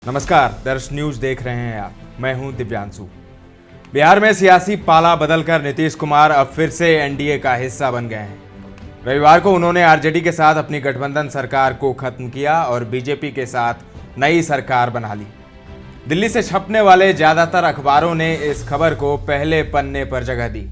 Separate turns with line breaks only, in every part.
नमस्कार, दर्श न्यूज देख रहे हैं आप। मैं हूं दिव्यांशु। बिहार में सियासी पाला बदलकर नीतीश कुमार अब फिर से एनडीए का हिस्सा बन गए हैं। रविवार को उन्होंने आरजेडी के साथ अपनी गठबंधन सरकार को खत्म किया और बीजेपी के साथ नई सरकार बना ली। दिल्ली से छपने वाले ज्यादातर अखबारों ने इस खबर को पहले पन्ने पर जगह दी।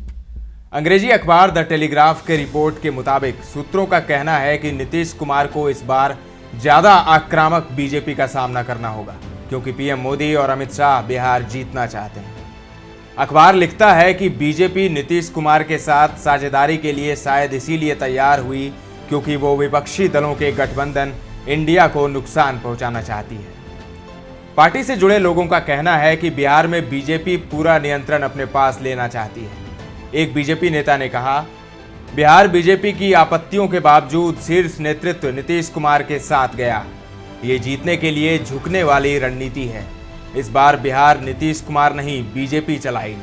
अंग्रेजी अखबार द टेलीग्राफ के रिपोर्ट के मुताबिक सूत्रों का कहना है कि नीतीश कुमार को इस बार ज्यादा आक्रामक बीजेपी का सामना करना होगा, क्योंकि पीएम मोदी और अमित शाह बिहार जीतना चाहते हैं। अखबार लिखता है कि बीजेपी नीतीश कुमार के साथ साझेदारी के लिए शायद इसीलिए तैयार हुई क्योंकि वो विपक्षी दलों के गठबंधन इंडिया को नुकसान पहुंचाना चाहती है। पार्टी से जुड़े लोगों का कहना है कि बिहार में बीजेपी पूरा नियंत्रण अपने पास लेना चाहती है। एक बीजेपी नेता ने कहा, बिहार बीजेपी की आपत्तियों के बावजूद शीर्ष नेतृत्व नीतीश कुमार के साथ गया। ये जीतने के लिए झुकने वाली रणनीति है। इस बार बिहार नीतीश कुमार नहीं, बीजेपी चलाएगी।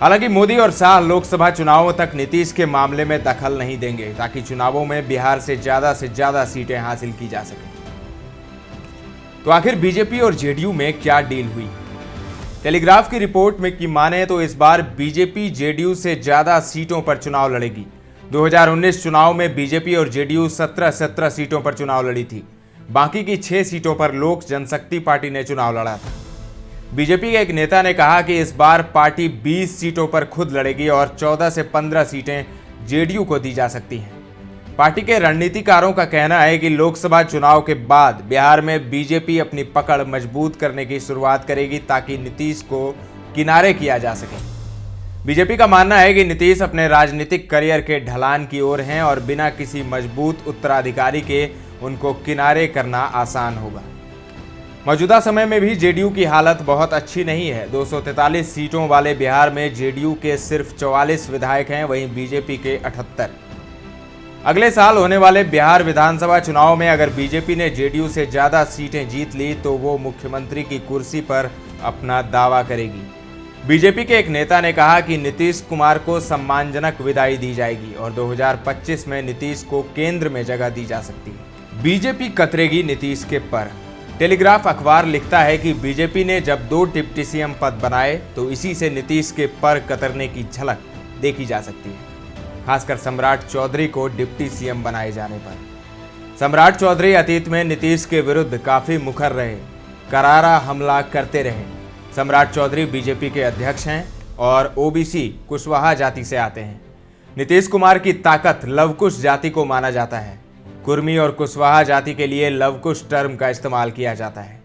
हालांकि मोदी और शाह लोकसभा चुनावों तक नीतीश के मामले में दखल नहीं देंगे, ताकि चुनावों में बिहार से ज्यादा सीटें हासिल की जा सकें। तो आखिर बीजेपी और जेडीयू में क्या डील हुई? टेलीग्राफ की रिपोर्ट में की माने तो इस बार बीजेपी जेडीयू से ज्यादा सीटों पर चुनाव लड़ेगी। 2019 चुनाव में बीजेपी और जेडीयू 17 सीटों पर चुनाव लड़ी थी। बाकी की 6 सीटों पर लोक जनशक्ति पार्टी ने चुनाव लड़ा था। बीजेपी के एक नेता ने कहा कि इस बार पार्टी 20 सीटों पर खुद लड़ेगी और 14 से 15 सीटें जेडीयू को दी जा सकती हैं। पार्टी के रणनीतिकारों का कहना है कि लोकसभा चुनाव के बाद बिहार में बीजेपी अपनी पकड़ मजबूत करने की शुरुआत करेगी, ताकि नीतीश को किनारे किया जा सके। बीजेपी का मानना है कि नीतीश अपने राजनीतिक करियर के ढलान की ओर हैं और बिना किसी मजबूत उत्तराधिकारी के उनको किनारे करना आसान होगा। मौजूदा समय में भी जेडीयू की हालत बहुत अच्छी नहीं है। 243 सीटों वाले बिहार में जेडीयू के सिर्फ 44 विधायक हैं, वहीं बीजेपी के 78। अगले साल होने वाले बिहार विधानसभा चुनाव में अगर बीजेपी ने जेडीयू से ज्यादा सीटें जीत ली तो वो मुख्यमंत्री की कुर्सी पर अपना दावा करेगी। बीजेपी के एक नेता ने कहा कि नीतीश कुमार को सम्मानजनक विदाई दी जाएगी और 2025 में नीतीश को केंद्र में जगह दी जा सकती है। बीजेपी कतरेगी नीतीश के पर। टेलीग्राफ अखबार लिखता है कि बीजेपी ने जब 2 डिप्टी सीएम पद बनाए तो इसी से नीतीश के पर कतरने की झलक देखी जा सकती है, खासकर सम्राट चौधरी को डिप्टी सीएम बनाए जाने पर। सम्राट चौधरी अतीत में नीतीश के विरुद्ध काफी मुखर रहे, करारा हमला करते रहे। सम्राट चौधरी बीजेपी के अध्यक्ष हैं और ओबीसी कुशवाहा जाति से आते हैं। नीतीश कुमार की ताकत लवकुश जाति को माना जाता है। कुर्मी और कुशवाहा जाति के लिए लवकुश टर्म का इस्तेमाल किया जाता है।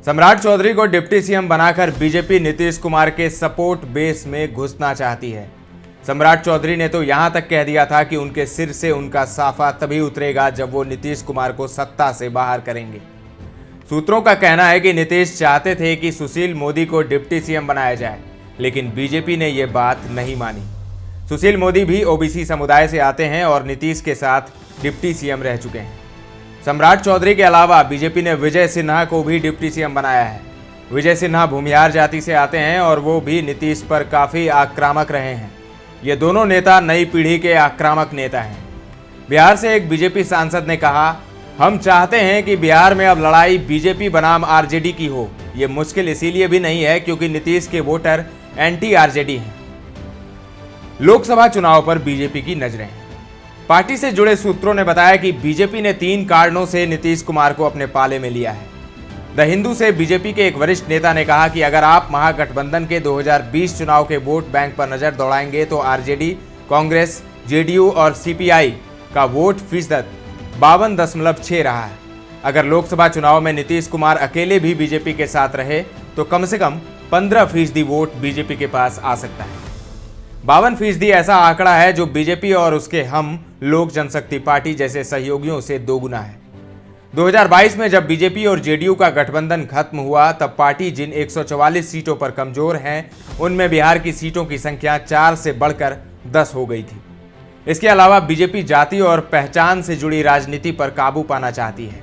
सम्राट चौधरी को डिप्टी सीएम बनाकर बीजेपी नीतीश कुमार के सपोर्ट बेस में घुसना चाहती है। सम्राट चौधरी ने तो यहां तक कह दिया था कि उनके सिर से उनका साफा तभी उतरेगा जब वो नीतीश कुमार को सत्ता से बाहर करेंगे। सूत्रों का कहना है कि नीतीश चाहते थे कि सुशील मोदी को डिप्टी सीएम बनाया जाए, लेकिन बीजेपी ने यह बात नहीं मानी। सुशील मोदी भी ओबीसी समुदाय से आते हैं और नीतीश के साथ डिप्टी सीएम रह चुके हैं। सम्राट चौधरी के अलावा बीजेपी ने विजय सिन्हा को भी डिप्टी सीएम बनाया है। विजय सिन्हा भूमिहार जाति से आते हैं और वो भी नीतीश पर काफी आक्रामक रहे हैं। ये दोनों नेता नई पीढ़ी के आक्रामक नेता हैं। बिहार से एक बीजेपी सांसद ने कहा, हम चाहते हैं कि बिहार में अब लड़ाई बीजेपी बनाम आरजेडी की हो। ये मुश्किल इसीलिए भी नहीं है क्योंकि नीतीश के वोटर एंटी आरजेडी हैं। लोकसभा चुनाव पर बीजेपी की नजरें। पार्टी से जुड़े सूत्रों ने बताया कि बीजेपी ने 3 कारणों से नीतीश कुमार को अपने पाले में लिया है। द हिंदू से बीजेपी के एक वरिष्ठ नेता ने कहा कि अगर आप महागठबंधन के 2020 चुनाव के वोट बैंक पर नजर दौड़ाएंगे तो आरजेडी, कांग्रेस, जेडीयू और सीपीआई का वोट फीसद 52.6 रहा है। अगर लोकसभा चुनाव में नीतीश कुमार अकेले भी बीजेपी के साथ रहे तो कम से कम 15% वोट बीजेपी के पास आ सकता है। 52% ऐसा आंकड़ा है जो बीजेपी और उसके हम लोक जनशक्ति पार्टी जैसे सहयोगियों से दोगुना है। 2022 में जब बीजेपी और जेडीयू का गठबंधन खत्म हुआ तब पार्टी जिन 144 सीटों पर कमजोर हैं, उनमें बिहार की सीटों की संख्या 4 से बढ़कर 10 हो गई थी। इसके अलावा बीजेपी जाति और पहचान से जुड़ी राजनीति पर काबू पाना चाहती है।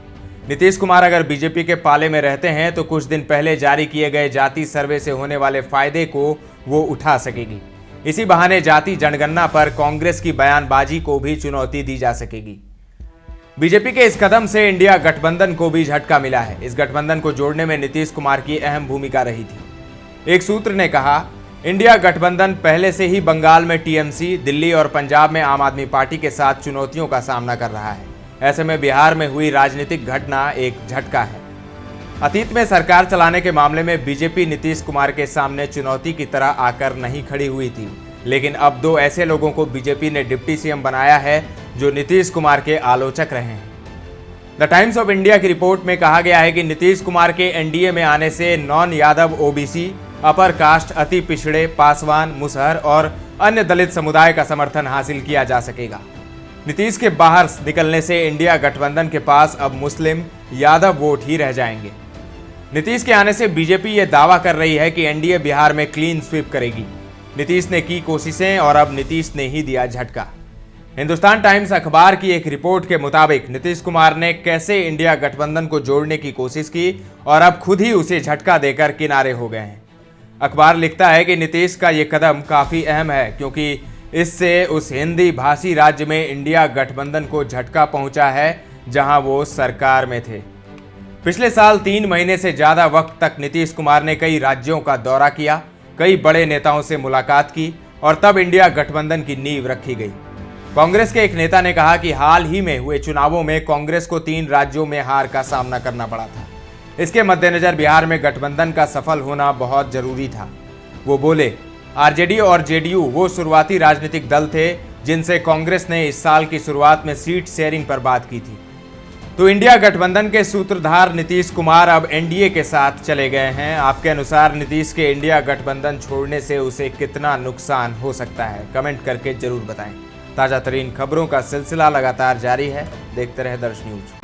नीतीश कुमार अगर बीजेपी के पाले में रहते हैं तो कुछ दिन पहले जारी किए गए जाति सर्वे से होने वाले फायदे को वो उठा सकेगी। इसी बहाने जाति जनगणना पर कांग्रेस की बयानबाजी को भी चुनौती दी जा सकेगी। बीजेपी के इस कदम से इंडिया गठबंधन को भी झटका मिला है। इस गठबंधन को जोड़ने में नीतीश कुमार की अहम भूमिका रही थी। एक सूत्र ने कहा, इंडिया गठबंधन पहले से ही बंगाल में टीएमसी, दिल्ली और पंजाब में आम आदमी पार्टी के साथ चुनौतियों का सामना कर रहा है। ऐसे में बिहार में हुई राजनीतिक घटना एक झटका है। अतीत में सरकार चलाने के मामले में बीजेपी नीतीश कुमार के सामने चुनौती की तरह आकर नहीं खड़ी हुई थी, लेकिन अब दो ऐसे लोगों को बीजेपी ने डिप्टी सीएम बनाया है जो नीतीश कुमार के आलोचक रहे हैं। द टाइम्स ऑफ इंडिया की रिपोर्ट में कहा गया है कि नीतीश कुमार के एनडीए में आने से non Yadav OBC, upper caste, अति पिछड़े, पासवान, मुसहर और अन्य दलित समुदाय का समर्थन हासिल किया जा सकेगा। नीतीश के बाहर निकलने से इंडिया गठबंधन के पास अब मुस्लिम, यादव वोट ही रह जाएंगे। नीतीश के आने से बीजेपी ये दावा कर रही है कि एनडीए बिहार में क्लीन स्वीप करेगी। नीतीश ने की कोशिशें और अब नीतीश ने ही दिया झटका। हिंदुस्तान टाइम्स अखबार की एक रिपोर्ट के मुताबिक नीतीश कुमार ने कैसे इंडिया गठबंधन को जोड़ने की कोशिश की और अब खुद ही उसे झटका देकर किनारे हो गए हैं। अखबार लिखता है कि नीतीश का ये कदम काफी अहम है क्योंकि इससे उस हिंदी भाषी राज्य में इंडिया गठबंधन को झटका पहुंचा है जहां वो सरकार में थे। पिछले साल 3 महीने से ज्यादा वक्त तक नीतीश कुमार ने कई राज्यों का दौरा किया, कई बड़े नेताओं से मुलाकात की और तब इंडिया गठबंधन की नींव रखी गई। कांग्रेस के एक नेता ने कहा कि हाल ही में हुए चुनावों में कांग्रेस को 3 राज्यों में हार का सामना करना पड़ा था। इसके मद्देनजर बिहार में गठबंधन का सफल होना बहुत जरूरी था। वो बोले, आरजेडी और जेडीयू वो शुरुआती राजनीतिक दल थे जिनसे कांग्रेस ने इस साल की शुरुआत में सीट शेयरिंग पर बात की थी। तो इंडिया गठबंधन के सूत्रधार नीतीश कुमार अब एनडीए के साथ चले गए हैं। आपके अनुसार नीतीश के इंडिया गठबंधन छोड़ने से उसे कितना नुकसान हो सकता है? कमेंट करके जरूर बताएं। ताजा तरीन खबरों का सिलसिला लगातार जारी है। देखते रहे दर्श न्यूज।